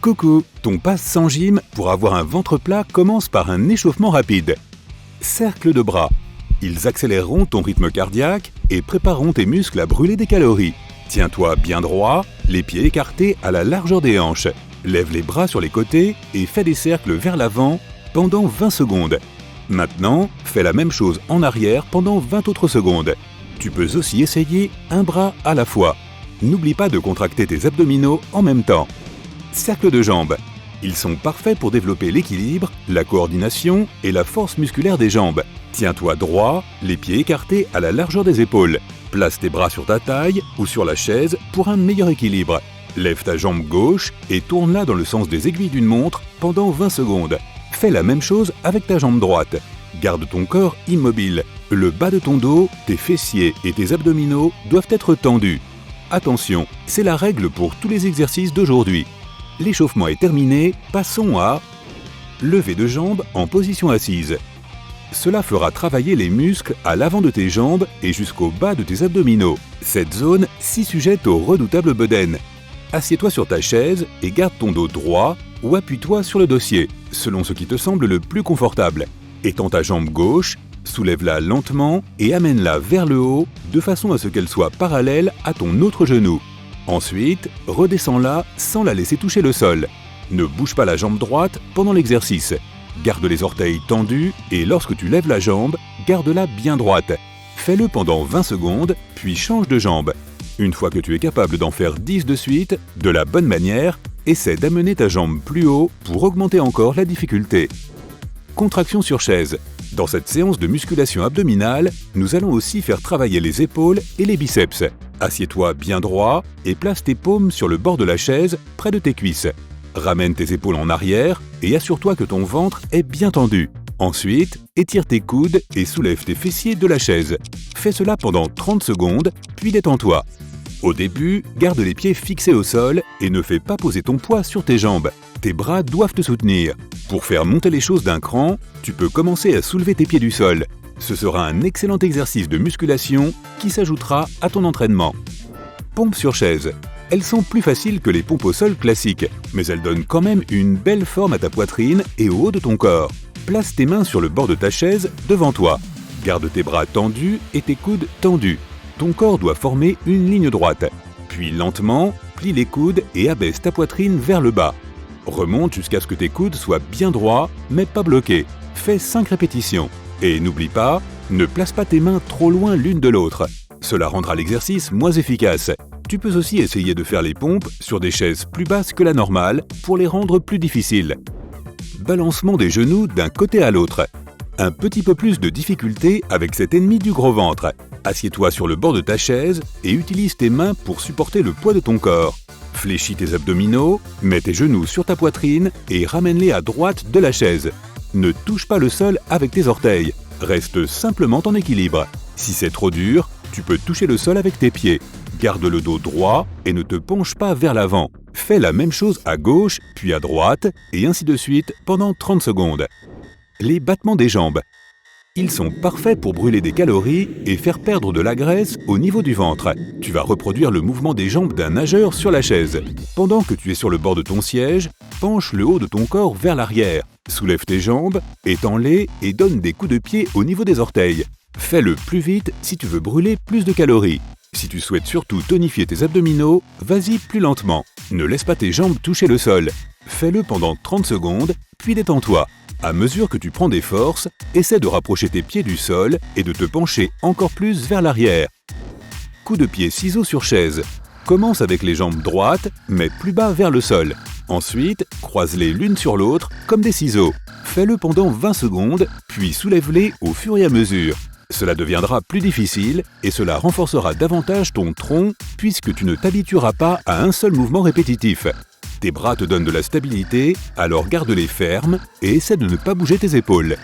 Coucou, ton pass sans gym pour avoir un ventre plat commence par un échauffement rapide. Cercle de bras. Ils accéléreront ton rythme cardiaque et prépareront tes muscles à brûler des calories. Tiens-toi bien droit, les pieds écartés à la largeur des hanches. Lève les bras sur les côtés et fais des cercles vers l'avant pendant 20 secondes. Maintenant, fais la même chose en arrière pendant 20 autres secondes. Tu peux aussi essayer un bras à la fois. N'oublie pas de contracter tes abdominaux en même temps. Cercle de jambes. Ils sont parfaits pour développer l'équilibre, la coordination et la force musculaire des jambes. Tiens-toi droit, les pieds écartés à la largeur des épaules. Place tes bras sur ta taille ou sur la chaise pour un meilleur équilibre. Lève ta jambe gauche et tourne-la dans le sens des aiguilles d'une montre pendant 20 secondes. Fais la même chose avec ta jambe droite. Garde ton corps immobile. Le bas de ton dos, tes fessiers et tes abdominaux doivent être tendus. Attention, c'est la règle pour tous les exercices d'aujourd'hui. L'échauffement est terminé, passons à lever de jambes en position assise. Cela fera travailler les muscles à l'avant de tes jambes et jusqu'au bas de tes abdominaux. Cette zone si sujette au redoutable bedaine. Assieds-toi sur ta chaise et garde ton dos droit ou appuie-toi sur le dossier, selon ce qui te semble le plus confortable. Étends ta jambe gauche, soulève-la lentement et amène-la vers le haut de façon à ce qu'elle soit parallèle à ton autre genou. Ensuite, redescends-la sans la laisser toucher le sol. Ne bouge pas la jambe droite pendant l'exercice. Garde les orteils tendus et lorsque tu lèves la jambe, garde-la bien droite. Fais-le pendant 20 secondes, puis change de jambe. Une fois que tu es capable d'en faire 10 de suite, de la bonne manière, essaie d'amener ta jambe plus haut pour augmenter encore la difficulté. Contraction sur chaise. Dans cette séance de musculation abdominale, nous allons aussi faire travailler les épaules et les biceps. Assieds-toi bien droit et place tes paumes sur le bord de la chaise, près de tes cuisses. Ramène tes épaules en arrière et assure-toi que ton ventre est bien tendu. Ensuite, étire tes coudes et soulève tes fessiers de la chaise. Fais cela pendant 30 secondes, puis détends-toi. Au début, garde les pieds fixés au sol et ne fais pas poser ton poids sur tes jambes. Tes bras doivent te soutenir. Pour faire monter les choses d'un cran, tu peux commencer à soulever tes pieds du sol. Ce sera un excellent exercice de musculation qui s'ajoutera à ton entraînement. Pompes sur chaise. Elles sont plus faciles que les pompes au sol classiques, mais elles donnent quand même une belle forme à ta poitrine et au haut de ton corps. Place tes mains sur le bord de ta chaise devant toi. Garde tes bras tendus et tes coudes tendus. Ton corps doit former une ligne droite. Puis lentement, plie les coudes et abaisse ta poitrine vers le bas. Remonte jusqu'à ce que tes coudes soient bien droits, mais pas bloqués. Fais 5 répétitions. Et n'oublie pas, ne place pas tes mains trop loin l'une de l'autre. Cela rendra l'exercice moins efficace. Tu peux aussi essayer de faire les pompes sur des chaises plus basses que la normale pour les rendre plus difficiles. Balancement des genoux d'un côté à l'autre. Un petit peu plus de difficulté avec cet ennemi du gros ventre. Assieds-toi sur le bord de ta chaise et utilise tes mains pour supporter le poids de ton corps. Fléchis tes abdominaux, mets tes genoux sur ta poitrine et ramène-les à droite de la chaise. Ne touche pas le sol avec tes orteils. Reste simplement en équilibre. Si c'est trop dur, tu peux toucher le sol avec tes pieds. Garde le dos droit et ne te penche pas vers l'avant. Fais la même chose à gauche, puis à droite, et ainsi de suite pendant 30 secondes. Les battements des jambes. Ils sont parfaits pour brûler des calories et faire perdre de la graisse au niveau du ventre. Tu vas reproduire le mouvement des jambes d'un nageur sur la chaise. Pendant que tu es sur le bord de ton siège, penche le haut de ton corps vers l'arrière. Soulève tes jambes, étends-les et donne des coups de pied au niveau des orteils. Fais-le plus vite si tu veux brûler plus de calories. Si tu souhaites surtout tonifier tes abdominaux, vas-y plus lentement. Ne laisse pas tes jambes toucher le sol. Fais-le pendant 30 secondes, puis détends-toi. À mesure que tu prends des forces, essaie de rapprocher tes pieds du sol et de te pencher encore plus vers l'arrière. Coup de pied ciseaux sur chaise. Commence avec les jambes droites, mais plus bas vers le sol. Ensuite, croise-les l'une sur l'autre comme des ciseaux. Fais-le pendant 20 secondes, puis soulève-les au fur et à mesure. Cela deviendra plus difficile et cela renforcera davantage ton tronc puisque tu ne t'habitueras pas à un seul mouvement répétitif. Tes bras te donnent de la stabilité, alors garde-les fermes et essaie de ne pas bouger tes épaules.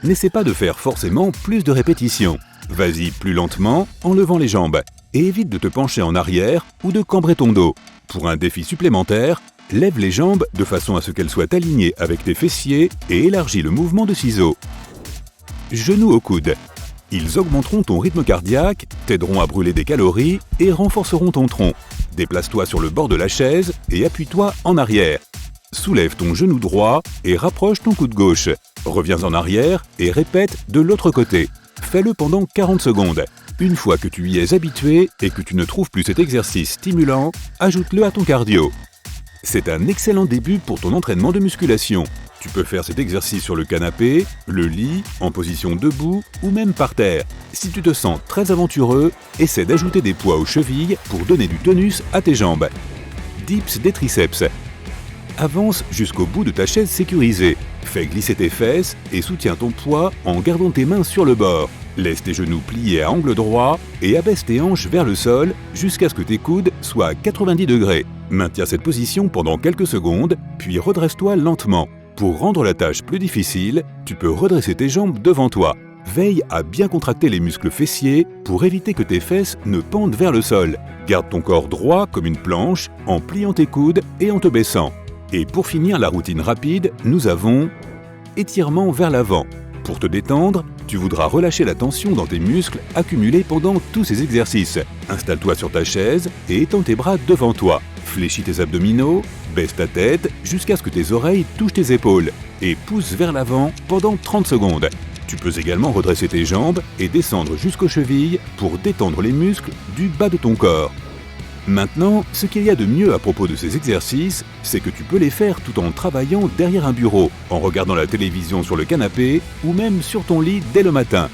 N'essaie pas de faire forcément plus de répétitions. Vas-y plus lentement en levant les jambes et évite de te pencher en arrière ou de cambrer ton dos. Pour un défi supplémentaire, lève les jambes de façon à ce qu'elles soient alignées avec tes fessiers et élargis le mouvement de ciseaux. Genoux au coude. Ils augmenteront ton rythme cardiaque, t'aideront à brûler des calories et renforceront ton tronc. Déplace-toi sur le bord de la chaise et appuie-toi en arrière. soulève ton genou droit et rapproche ton coude gauche. Reviens en arrière et répète de l'autre côté. Fais-le pendant 40 secondes. Une fois que tu y es habitué et que tu ne trouves plus cet exercice stimulant, ajoute-le à ton cardio. C'est un excellent début pour ton entraînement de musculation. Tu peux faire cet exercice sur le canapé, le lit, en position debout ou même par terre. Si tu te sens très aventureux, essaie d'ajouter des poids aux chevilles pour donner du tonus à tes jambes. Dips des triceps. Avance jusqu'au bout de ta chaise sécurisée. Fais glisser tes fesses et soutiens ton poids en gardant tes mains sur le bord. Laisse tes genoux pliés à angle droit et abaisse tes hanches vers le sol jusqu'à ce que tes coudes soient à 90 degrés. Maintiens cette position pendant quelques secondes, puis redresse-toi lentement. Pour rendre la tâche plus difficile, tu peux redresser tes jambes devant toi. Veille à bien contracter les muscles fessiers pour éviter que tes fesses ne pendent vers le sol. Garde ton corps droit comme une planche en pliant tes coudes et en te baissant. Et pour finir la routine rapide, nous avons étirement vers l'avant. Pour te détendre, tu voudras relâcher la tension dans tes muscles accumulés pendant tous ces exercices. Installe-toi sur ta chaise et étends tes bras devant toi. Fléchis tes abdominaux, baisse ta tête jusqu'à ce que tes oreilles touchent tes épaules et pousse vers l'avant pendant 30 secondes. Tu peux également redresser tes jambes et descendre jusqu'aux chevilles pour détendre les muscles du bas de ton corps. Maintenant, ce qu'il y a de mieux à propos de ces exercices, c'est que tu peux les faire tout en travaillant derrière un bureau, en regardant la télévision sur le canapé ou même sur ton lit dès le matin.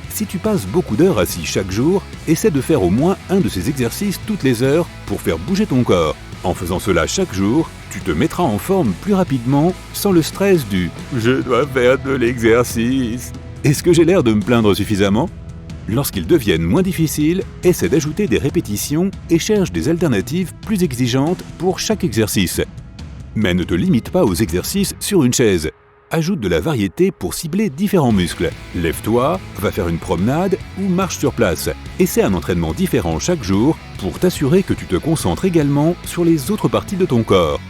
Si tu passes beaucoup d'heures assis chaque jour, essaie de faire au moins un de ces exercices toutes les heures pour faire bouger ton corps. En faisant cela chaque jour, tu te mettras en forme plus rapidement sans le stress du « je dois faire de l'exercice ». Est-ce que j'ai l'air de me plaindre suffisamment ? Lorsqu'ils deviennent moins difficiles, essaie d'ajouter des répétitions et cherche des alternatives plus exigeantes pour chaque exercice. Mais ne te limite pas aux exercices sur une chaise. Ajoute de la variété pour cibler différents muscles. Lève-toi, va faire une promenade ou marche sur place. Essaie un entraînement différent chaque jour pour t'assurer que tu te concentres également sur les autres parties de ton corps.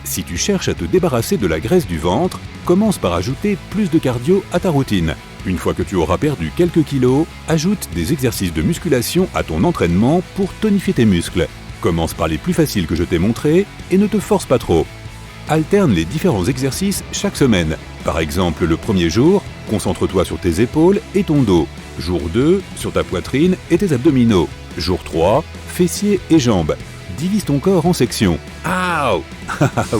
Si tu cherches à te débarrasser de la graisse du ventre, commence par ajouter plus de cardio à ta routine. Une fois que tu auras perdu quelques kilos, ajoute des exercices de musculation à ton entraînement pour tonifier tes muscles. Commence par les plus faciles que je t'ai montrés et ne te force pas trop. Alterne les différents exercices chaque semaine. Par exemple, le premier jour, concentre-toi sur tes épaules et ton dos. Jour 2, sur ta poitrine et tes abdominaux. Jour 3, fessiers et jambes. Divise ton corps en sections. Aouh!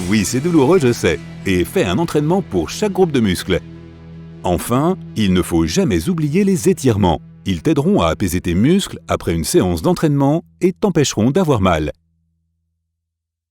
Oui, c'est douloureux, je sais. Et fais un entraînement pour chaque groupe de muscles. Enfin, il ne faut jamais oublier les étirements. Ils t'aideront à apaiser tes muscles après une séance d'entraînement et t'empêcheront d'avoir mal.